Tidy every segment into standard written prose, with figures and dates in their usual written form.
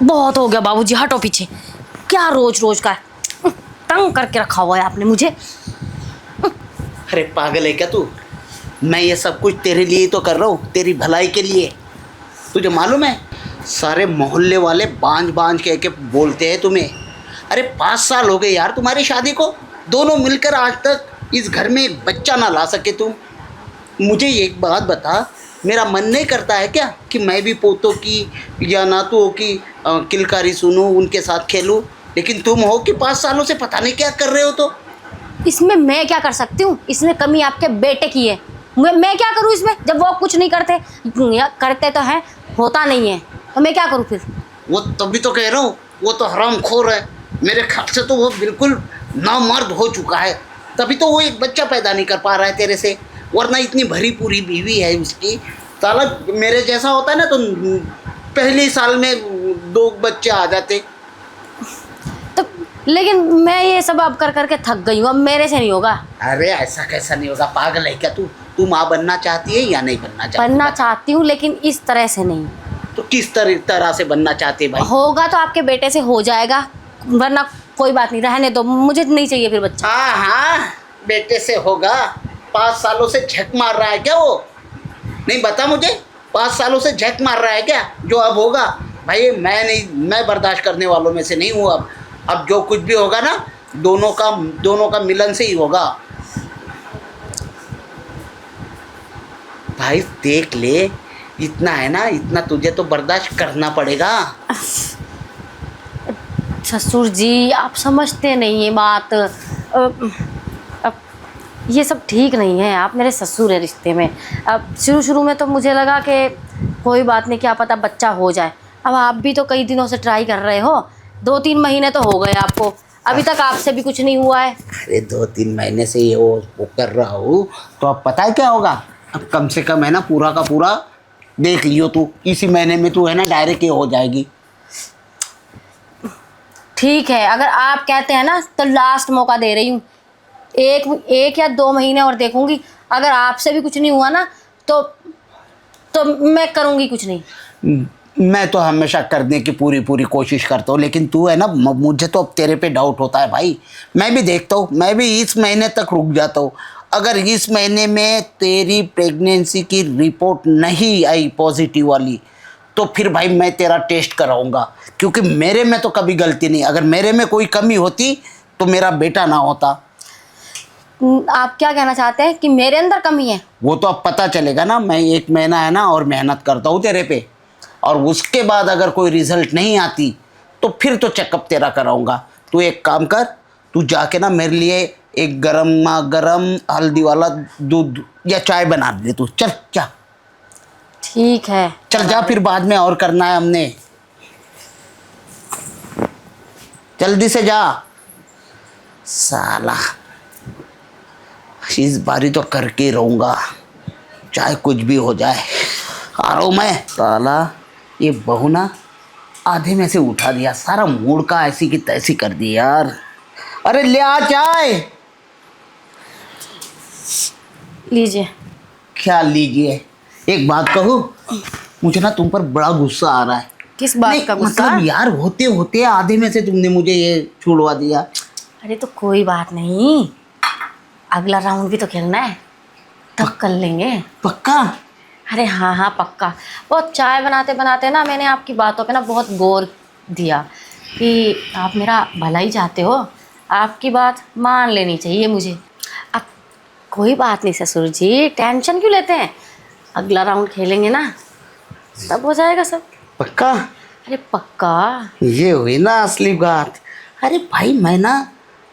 बहुत हो गया बाबूजी, हटो पीछे। क्या रोज रोज का तंग करके रखा हुआ है आपने मुझे। अरे पागल है क्या तू? मैं ये सब कुछ तेरे लिए तो कर रहा हूँ, तेरी भलाई के लिए। तुझे मालूम है सारे मोहल्ले वाले बांझ बांझ कह के बोलते हैं तुम्हें। अरे 5 साल हो गए यार तुम्हारी शादी को, दोनों मिलकर आज तक इस घर में एक बच्चा ना ला सके तुम। मुझे एक बात बता, मेरा मन नहीं करता है क्या कि मैं भी पोतों की या नातुओं की किलकारी सुनूं, उनके साथ खेलूं? लेकिन तुम हो कि 5 सालों से पता नहीं क्या कर रहे हो। तो इसमें मैं क्या कर सकती हूँ? इसमें कमी आपके बेटे की है। मैं क्या करूँ इसमें, जब वो कुछ नहीं करते या करते तो हैं, होता नहीं है, तो मैं क्या करूँ फिर? वो तभी तो कह रहा हूँ, वो तो हरामखोर है। मेरे ख्याल से तो वो बिल्कुल नामर्द हो चुका है, तभी तो वो एक बच्चा पैदा नहीं कर पा रहा है तेरे से। वरना इतनी भरी पूरी बीवी है उसकी। साला मेरे जैसा होता है ना तो पहले ही साल में 2 बच्चे आ जाते। तो लेकिन मैं ये सब अब कर करके थक गई हूँ, अब मेरे से नहीं होगा। अरे ऐसा कैसा नहीं होगा, पागल है क्या तू? तू माँ बनना चाहती है या नहीं बनना चाहती? बनना चाहती हूँ, लेकिन इस तरह से नहीं। तो किस तरह से बनना चाहती है भाई? होगा तो आपके बेटे से हो जाएगा, वरना कोई बात नहीं, रहने दो, मुझे नहीं चाहिए फिर बच्चा। हाँ हाँ, बेटे से होगा। 5 सालों से झक मार रहा है क्या वो? नहीं बता मुझे, 5 सालों से झक मार रहा है क्या जो अब होगा? भाई मैं बर्दाश्त करने वालों में से नहीं हूँ। अब जो कुछ भी होगा ना, दोनों का मिलन से ही होगा। भाई देख ले, इतना है ना, इतना तुझे तो बर्दाश्त करना पड़ेगा। ससुर जी आप समझते नहीं ये बात। अब ये सब ठीक नहीं है, आप मेरे ससुर है रिश्ते में। अब शुरू में तो मुझे लगा कि कोई बात नहीं, क्या पता बच्चा हो जाए। अब आप भी तो कई दिनों से ट्राई कर रहे हो, 2-3 महीने तो हो गए आपको, अभी तक आपसे भी कुछ नहीं हुआ है। अरे 2-3 महीने से ये वो कर रहा हूँ, तो अब पता है क्या होगा? अब कम से कम है ना, पूरा का पूरा देख लियो तू, इसी महीने में तू है ना डायरेक्ट ये हो जाएगी। ठीक है, अगर आप कहते हैं ना तो लास्ट मौका दे रही हूँ, एक या 2 महीने और देखूंगी। अगर आपसे भी कुछ नहीं हुआ ना तो मैं करूँगी कुछ नहीं। मैं तो हमेशा करने की पूरी कोशिश करता हूँ, लेकिन तू है ना, मुझे तो अब तेरे पे डाउट होता है भाई। मैं भी देखता हूँ, मैं भी इस महीने तक रुक जाता हूँ। अगर इस महीने में तेरी प्रेगनेंसी की रिपोर्ट नहीं आई पॉजिटिव वाली, तो फिर भाई मैं तेरा टेस्ट कराऊंगा, क्योंकि मेरे में तो कभी गलती नहीं। अगर मेरे में कोई कमी होती तो मेरा बेटा ना होता। आप क्या कहना चाहते हैं कि मेरे अंदर कमी है? वो तो अब पता चलेगा ना। मैं 1 महीना है ना और मेहनत करता हूँ तेरे पे, और उसके बाद अगर कोई रिजल्ट नहीं आती तो फिर तो चेकअप तेरा कराऊंगा। तू एक काम कर, तू जाके ना मेरे लिए एक गरम हल्दी वाला दूध या चाय बना दे तू। चल जा। ठीक है चल जा, फिर बाद में और करना है हमने। जल्दी से जा। साला इस बारी तो करके रहूंगा, चाहे कुछ भी हो जाए। आ रहा हूं मैं। साला ये बहू ना आधे में से उठा दिया, सारा मूड का ऐसी की तैसी कर दी यार। अरे ले आ चाय। लीजिए। क्या लीजिए? एक बात कहूँ, मुझे ना तुम पर बड़ा गुस्सा आ रहा है। किस बात का गुस्सा? मतलब यार होते होते आधे में से तुमने मुझे ये छुड़वा दिया। अरे तो कोई बात नहीं, अगला राउंड भी तो खेलना है, तब कर लेंगे। पक्का? अरे हाँ हाँ पक्का। वो चाय बनाते बनाते ना मैंने आपकी बातों पे ना बहुत गौर दिया कि आप मेरा भला ही चाहते हो, आपकी बात मान लेनी चाहिए मुझे। अब कोई बात नहीं ससुर जी, टेंशन क्यों लेते हैं, अगला राउंड खेलेंगे ना, तब हो जाएगा सब। पक्का? अरे पक्का। ये हुई ना असली बात। अरे भाई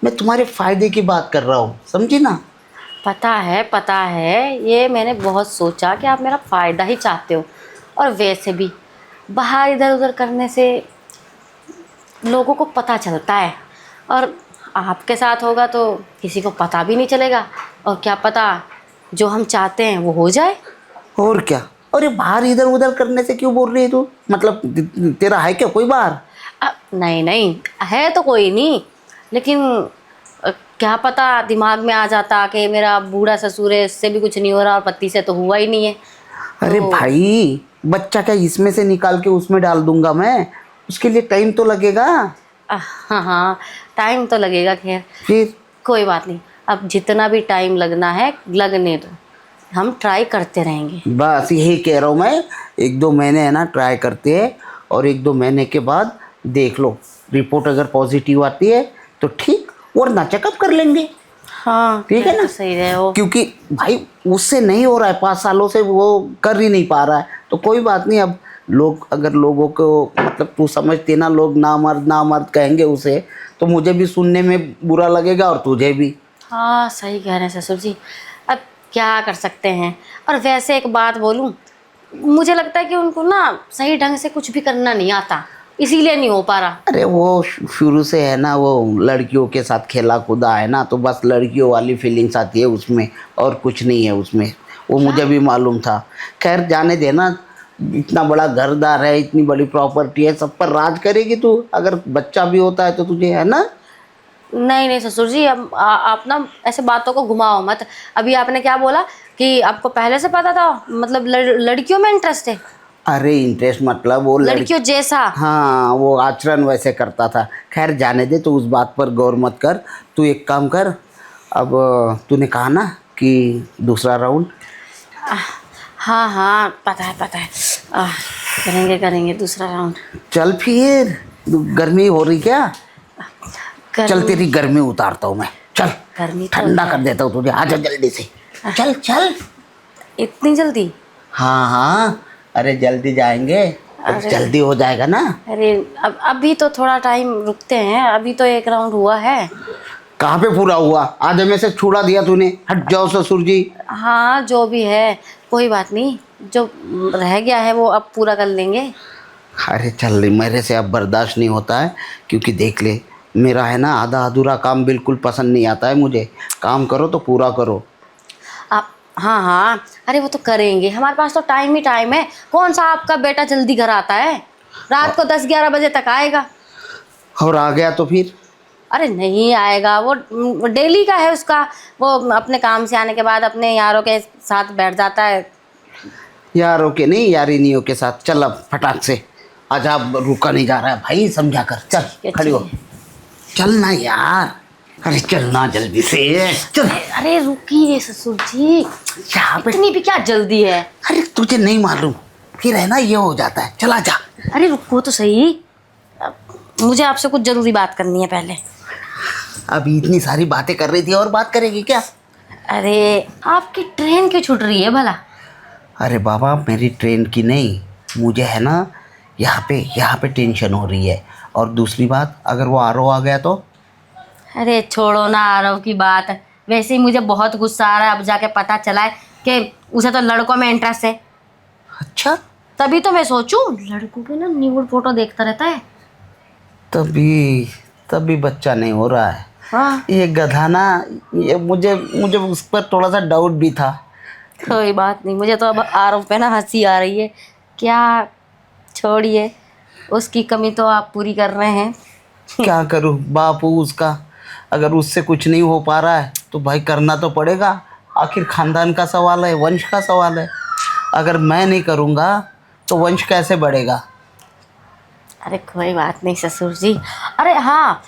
मैं तुम्हारे फायदे की बात कर रहा हूँ, समझी ना? पता है, ये मैंने बहुत सोचा कि आप मेरा फ़ायदा ही चाहते हो। और वैसे भी बाहर इधर उधर करने से लोगों को पता चलता है, और आपके साथ होगा तो किसी को पता भी नहीं चलेगा, और क्या पता जो हम चाहते हैं वो हो जाए। और क्या? अरे बाहर इधर उधर करने से क्यों बोल रही है तू? मतलब तेरा है क्या कोई बाहर? नहीं है तो कोई नहीं, लेकिन क्या पता दिमाग में आ जाता कि मेरा बूढ़ा ससुर है, इससे भी कुछ नहीं हो रहा, और पति से तो हुआ ही नहीं है। अरे भाई बच्चा क्या इसमें से निकाल के उसमें डाल दूंगा मैं? उसके लिए टाइम तो लगेगा। हाँ हाँ, टाइम तो लगेगा, खैर फिर कोई बात नहीं। अब जितना भी टाइम लगना है लगने दो, हम ट्राई करते रहेंगे। बस यही कह रहा हूँ मैं, 1-2 महीने है ना ट्राई करते हैं, और 1-2 महीने के बाद देख लो, रिपोर्ट अगर पॉजिटिव आती है तो ठीक, वरना चेकअप कर लेंगे। हाँ ठीक है ना? तो सही रहे वो। क्योंकि भाई उससे नहीं हो रहा है, 5 सालों से वो कर ही नहीं पा रहा है, तो कोई बात नहीं। अब लोग अगर लोगों को मतलब तू समझती ना, लोग ना मर्द कहेंगे उसे, तो मुझे भी सुनने में बुरा लगेगा और तुझे भी। हाँ सही कह रहे हैं ससुर जी, अब क्या कर सकते हैं। और वैसे एक बात बोलूं, मुझे लगता है कि उनको ना सही ढंग से कुछ भी करना नहीं आता, इसीलिए नहीं हो पा रहा। अरे वो शुरू से है ना, वो लड़कियों के साथ खेला कूदा है ना, तो बस लड़कियों वाली फीलिंग्स आती है उसमें, और कुछ नहीं है उसमें। वो मुझे भी मालूम था। खैर जाने देना, इतना बड़ा घरदार है, इतनी बड़ी प्रॉपर्टी है, सब पर राज करेगी तू। अगर बच्चा भी होता है तो तुझे, है ना। नहीं नहीं ससुर जी, अब आप ना ऐसे बातों को घुमाओ मत। अभी आपने क्या बोला कि आपको पहले से पता था, मतलब लड़कियों में इंटरेस्ट है? अरे इंटरेस्ट मतलब वो लड़कियों जैसा? हाँ, वो आचरण वैसे करता था। खैर जाने दे, तो उस बात पर गौर मत कर। तू एक काम कर, अब तूने कहा ना कि दूसरा राउंड। हाँ हाँ पता है पता है। करेंगे करेंगे दूसरा राउंड। चल फिर, गर्मी हो रही क्या? चल गर्मी- तेरी गर्मी उतारता हूँ मैं, चल गर्मी तो ठंडा है। कर देता हूँ तुझे, आजा जल्दी से, चल चल। इतनी जल्दी? हाँ हाँ, अरे जल्दी जाएंगे, अरे। जल्दी हो जाएगा ना। अरे अब अभी तो थोड़ा टाइम रुकते हैं, अभी तो एक राउंड हुआ है। कहाँ पे पूरा हुआ? आधे में से छुड़ा दिया तूने, हट जाओ ससुर जी। हाँ जो भी है कोई बात नहीं, जो रह गया है वो अब पूरा कर लेंगे। अरे चल, मेरे से अब बर्दाश्त नहीं होता है, क्योंकि देख ले, मेरा है ना आधा अधूरा काम बिल्कुल पसंद नहीं आता है मुझे। काम करो तो पूरा करो। आप हाँ हाँ, अरे वो तो करेंगे, हमारे पास तो टाइम ही टाइम है। कौन सा आपका बेटा जल्दी घर आता है? रात को 10-11 बजे तक आएगा। और आ गया तो फिर? अरे नहीं आएगा, वो डेली का है उसका। वो अपने काम से आने के बाद अपने यारों के साथ बैठ जाता है। यारों के नहीं, यारिनियों के साथ। चल अब फटाक से आजा, अब रुका नहीं जा रहा है भाई, समझा कर। चल खड़ी हो, चलना यार, अरे चलना जल्दी से, चल। अरे रुकिए ससुर जी, यहाँ पे इतनी भी क्या जल्दी है? अरे तुझे नहीं मालूम, फिर है ना ये हो जाता है। चला जा। अरे रुको तो सही, मुझे आपसे कुछ जरूरी बात करनी है पहले। अभी इतनी सारी बातें कर रही थी, और बात करेगी क्या? अरे आपकी ट्रेन क्यों छूट रही है भला? अरे बाबा, मेरी ट्रेन की नहीं, मुझे है ना यहाँ पे टेंशन हो रही है। और दूसरी बात, अगर वो आरओ आ गया तो? अरे छोड़ो ना आरव की बात, वैसे ही मुझे बहुत गुस्सा आ रहा है। अब जाके पता चला है कि उसे तो लड़कों में इंटरेस्ट है। अच्छा, तभी तो मैं सोचूं, लड़कों के ना न्यूड फोटो देखता रहता है। तभी बच्चा नहीं हो रहा है। हाँ ये गधा ना, ये मुझे उस पर थोड़ा सा डाउट भी था। कोई बात नहीं, मुझे तो अब आरव पे ना हंसी आ रही है। क्या, छोड़िए, उसकी कमी तो आप पूरी कर रहे हैं। क्या करूँ, बाप हूँ उसका। अगर उससे कुछ नहीं हो पा रहा है तो भाई करना तो पड़ेगा। आखिर खानदान का सवाल है, वंश का सवाल है। अगर मैं नहीं करूँगा तो वंश कैसे बढ़ेगा? अरे कोई बात नहीं ससुर जी। अरे हाँ,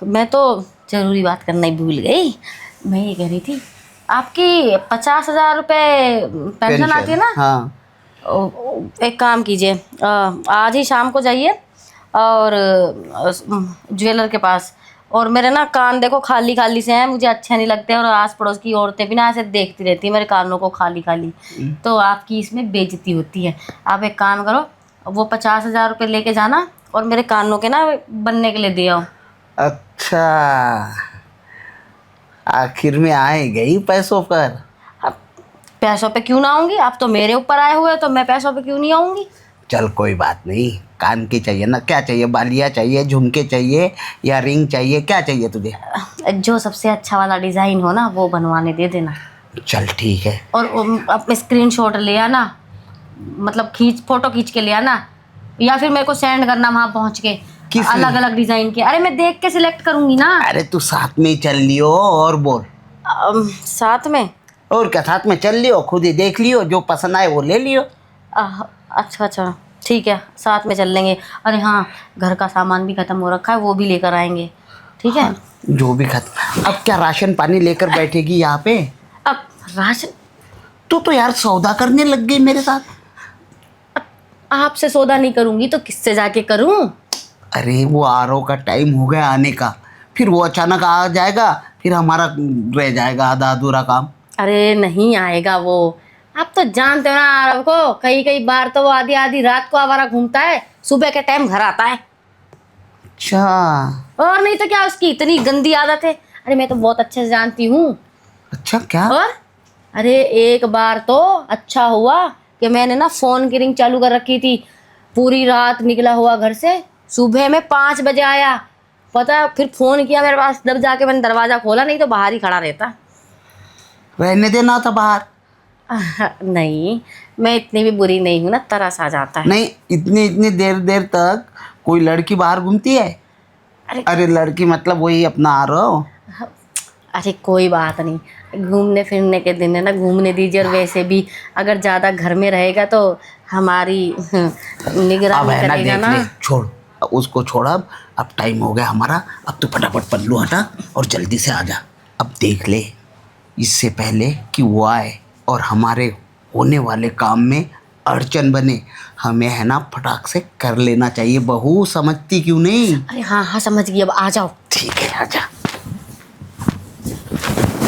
मैं तो ज़रूरी बात करना ही भूल गई। मैं ये कह रही थी, आपकी 50,000 रुपये पेंशन आती है ना? हाँ। एक काम कीजिए, आज ही शाम को जाइए और ज्वेलर के पास। और मेरे ना कान देखो खाली खाली से हैं, मुझे अच्छे नहीं लगते। और आस पड़ोस की औरतें भी ना ऐसे देखती रहती हैं मेरे कानों को खाली खाली, तो आपकी इसमें बेइज्जती होती है। आप एक काम करो, वो 50,000 रुपये लेके जाना और मेरे कानों के ना बनने के लिए दे आओ। अच्छा, आखिर में आए गई पैसों पर। अब पैसों पे क्यों ना आऊँगी? आप तो मेरे ऊपर आए हुए, तो मैं पैसों पे क्यों नहीं आऊँगी? चल कोई बात नहीं, कान की चाहिए ना? क्या चाहिए, बालियाँ चाहिए, झुमके चाहिए, या रिंग चाहिए? क्या चाहिए तुझे? जो सबसे अच्छा वाला डिज़ाइन हो ना वो बनवाने दे देना। चल ठीक है। और अपने स्क्रीनशॉट ले आना, मतलब फोटो खींच के ले आना, या फिर मेरे को सेंड करना वहाँ पहुँच के, अलग अलग डिज़ाइन के। अरे मैं देख के सिलेक्ट करूँगी ना। अरे तू साथ में ही चल लियो, और बोल। साथ में? और क्या, साथ में चल लियो, खुद ही देख लियो, जो पसंद आए वो ले लियो। अच्छा अच्छा, ठीक है, साथ में चल लेंगे। अरे हाँ, घर का सामान भी खत्म हो रखा है, वो भी लेकर आएंगे। ठीक है। जो भी खत्म। अब क्या राशन पानी लेकर बैठेगी यहाँ पे? अब राशन तो यार सौदा करने लग गई मेरे साथ। आपसे सौदा नहीं करूंगी तो किससे जाके करूं? अरे वो आरओ का टाइम हो गया आने का, फिर वो अचानक आ जाएगा, फिर हमारा रह जाएगा आधा अधूरा काम। अरे नहीं आएगा वो, आप तो जानते हो ना आरव को, कई कई बार तो वो आधी आधी रात को आवारा घूमता है, सुबह के टाइम घर आता है। अच्छा। और नहीं तो क्या, उसकी इतनी गंदी आदत है। अरे मैं तो बहुत अच्छे से जानती हूँ। अच्छा क्या? और अरे एक बार तो अच्छा हुआ कि मैंने ना फोन की रिंग चालू कर रखी थी, पूरी रात निकला हुआ घर से, सुबह में 5 बजे आया। पता है, फिर फोन किया मेरे पास, जब जाके मैंने दरवाजा खोला, नहीं तो बाहर ही खड़ा रहता। रहने देना था बाहर। नहीं, मैं इतनी भी बुरी नहीं हूँ ना, तरस आ जाता है। नहीं, इतनी इतनी देर देर तक कोई लड़की बाहर घूमती है? अरे लड़की मतलब वही अपना आ रहा हो। अरे कोई बात नहीं, घूमने फिरने के दिन है ना, घूमने दीजिए। और वैसे भी अगर ज़्यादा घर में रहेगा तो हमारी निगरानी है ना, करेगा देख ना। ले, छोड़ उसको, छोड़। अब टाइम हो गया हमारा, अब तू फटाफट पल्लू हटा और जल्दी से आ जा। अब देख ले, इससे पहले कि वो आए और हमारे होने वाले काम में अड़चन बने, हमें है ना फटाक से कर लेना चाहिए। बहू समझती क्यों नहीं? अरे हाँ हाँ, समझ गई, अब आ जाओ। ठीक है, आजा।